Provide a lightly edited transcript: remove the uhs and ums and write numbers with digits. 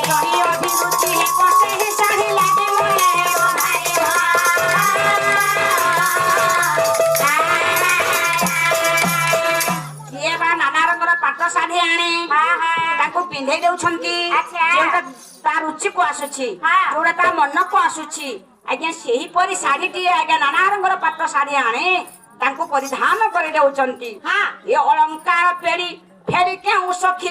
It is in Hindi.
कही अभिरुचि बसे ही शाही लागे मोले भाई ये बा नाना रंगर पाट शाढ़ी आने ताको पिंधे देउछंती जेंटा ता रुचि को आसुछि जोडा ता मन को आसुछि आज्ञा सेही परी शाढ़ी टी आज्ञा नाना रंगर पाट शाढ़ी आने ताको परिधान करे देउछंती ये अलंकार पेड़ी फेरी के सखी